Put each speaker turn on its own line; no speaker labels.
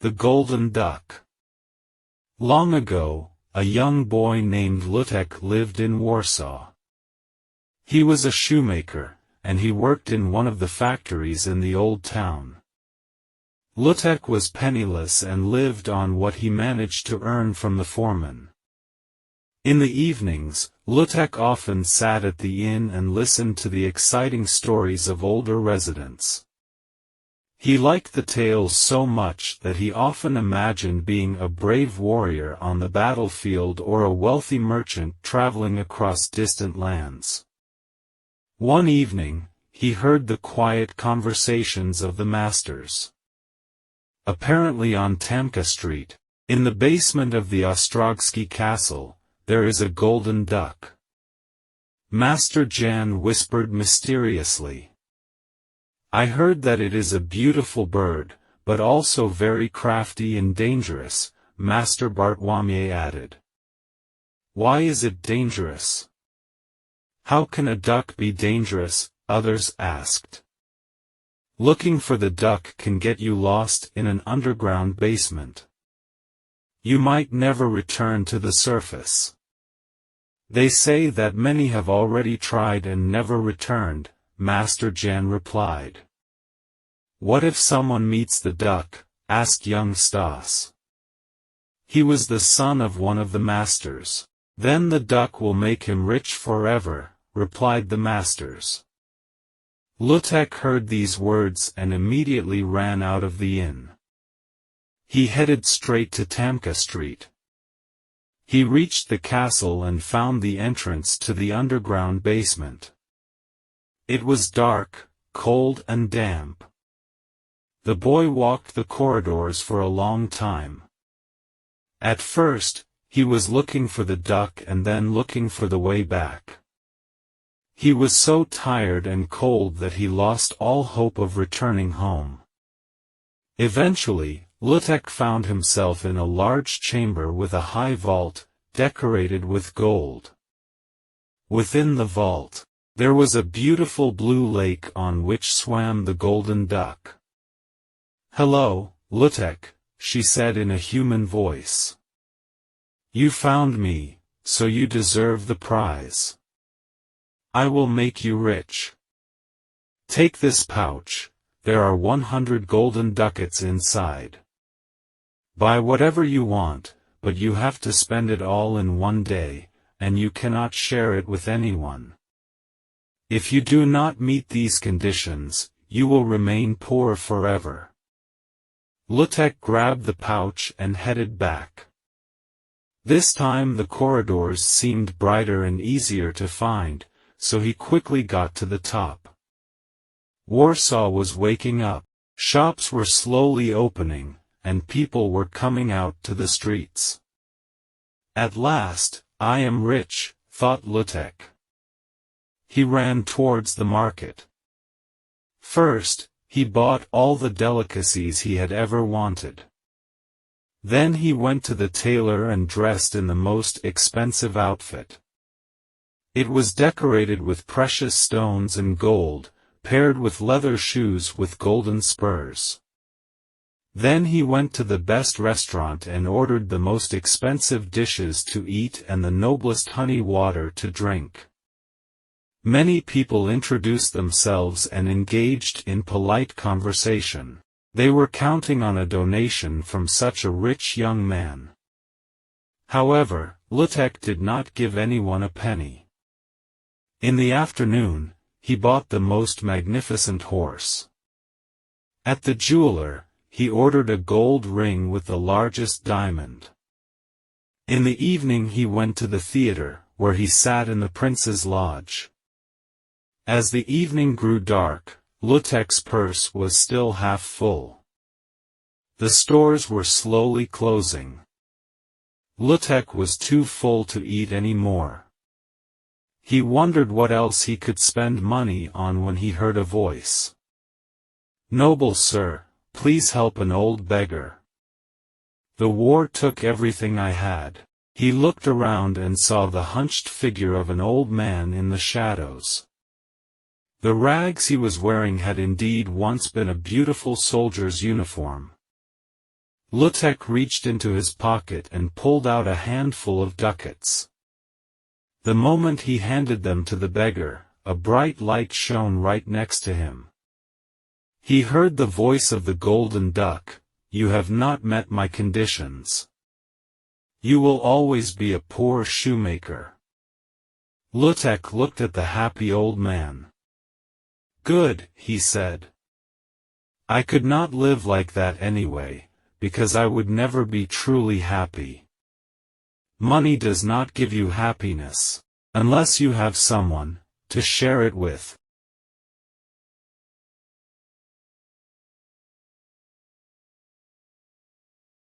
The Golden Duck. Long ago, a young boy named Lutek lived in Warsaw. He was a shoemaker, and he worked in one of the factories in the old town. Lutek was penniless and lived on what he managed to earn from the foreman. In the evenings, Lutek often sat at the inn and listened to the exciting stories of older residents. He liked the tales so much that he often imagined being a brave warrior on the battlefield or a wealthy merchant traveling across distant lands. One evening, he heard the quiet conversations of the masters. Apparently on Tamka Street, in the basement of the Ostrogsky Castle, there is a golden duck. Master Jan whispered mysteriously. I heard that it is a beautiful bird, but also very crafty and dangerous, Master Bartłomiej added. Why is it dangerous? How can a duck be dangerous? Others asked. Looking for the duck can get you lost in an underground basement. You might never return to the surface. They say that many have already tried and never returned, Master Jan replied. What if someone meets the duck? Asked young Stas. He was the son of one of the masters. Then the duck will make him rich forever, replied the masters. Lutek heard these words and immediately ran out of the inn. He headed straight to Tamka Street. He reached the castle and found the entrance to the underground basement. It was dark, cold and damp. The boy walked the corridors for a long time. At first, he was looking for the duck and then looking for the way back. He was so tired and cold that he lost all hope of returning home. Eventually, Lutek found himself in a large chamber with a high vault, decorated with gold. Within the vault, there was a beautiful blue lake on which swam the golden duck. Hello, Lutek, she said in a human voice. You found me, so you deserve the prize. I will make you rich. Take this pouch, there are 100 golden ducats inside. Buy whatever you want, but you have to spend it all in one day, and you cannot share it with anyone. If you do not meet these conditions, you will remain poor forever. Lutek grabbed the pouch and headed back. This time the corridors seemed brighter and easier to find, so he quickly got to the top. Warsaw was waking up, shops were slowly opening, and people were coming out to the streets. At last, I am rich, thought Lutek. He ran towards the market. First, he bought all the delicacies he had ever wanted. Then he went to the tailor and dressed in the most expensive outfit. It was decorated with precious stones and gold, paired with leather shoes with golden spurs. Then he went to the best restaurant and ordered the most expensive dishes to eat and the noblest honey water to drink. Many people introduced themselves and engaged in polite conversation. They were counting on a donation from such a rich young man. However, Lutek did not give anyone a penny. In the afternoon, he bought the most magnificent horse. At the jeweler, he ordered a gold ring with the largest diamond. In the evening he went to the theater, where he sat in the prince's lodge. As the evening grew dark, Lutek's purse was still half full. The stores were slowly closing. Lutek was too full to eat any more. He wondered what else he could spend money on when he heard a voice. Noble sir, please help an old beggar. The war took everything I had. He looked around and saw the hunched figure of an old man in the shadows. The rags he was wearing had indeed once been a beautiful soldier's uniform. Lutek reached into his pocket and pulled out a handful of ducats. The moment he handed them to the beggar, a bright light shone right next to him. He heard the voice of the golden duck, "You have not met my conditions. You will always be a poor shoemaker." Lutek looked at the happy old man. "Good," he said. "I could not live like that anyway, because I would never be truly happy. Money does not give you happiness, unless you have someone to share it with."